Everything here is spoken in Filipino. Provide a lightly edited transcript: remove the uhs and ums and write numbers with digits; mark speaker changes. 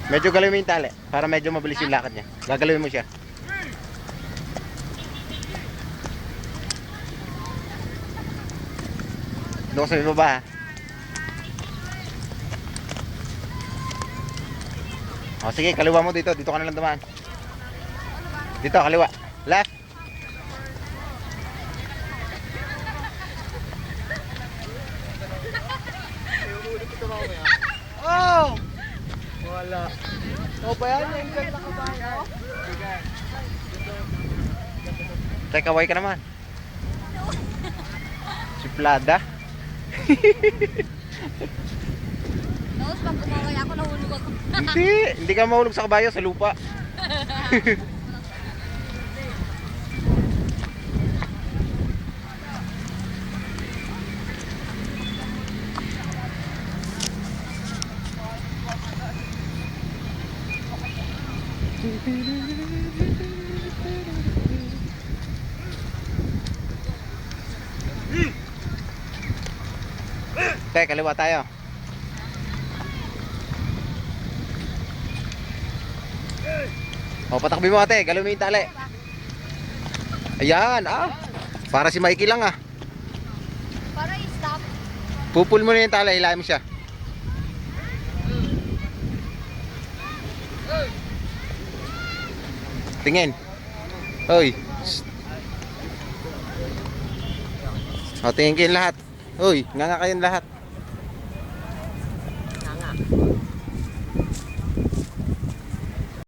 Speaker 1: Medyo galawin mo yung tali para medyo mabilis yung lakad niya. Gagalawin mo siya. Doon sa ibaba ha. O sige, kaliwa mo dito. Dito ka na lang dumaan. Dito, kaliwa. Left.
Speaker 2: Oh! Wala. O ba yan? Yung ganda ka ba?
Speaker 1: Teka, kaway ka naman. Suplada.
Speaker 3: Tapos pag kumaway ako, nahulog ako.
Speaker 1: Hindi ka mahulog sa kabayo, sa lupa. Teka, kaliwa tayo. O, patakbi mo ate, galawin mo yung tali. Ayan, para si Mikey lang
Speaker 3: Para i-stop.
Speaker 1: Pupul mo na yung tali, ilalim mo siya. Tingin. Hoy. O, tingin kayong lahat. Hoy, nga kayong lahat.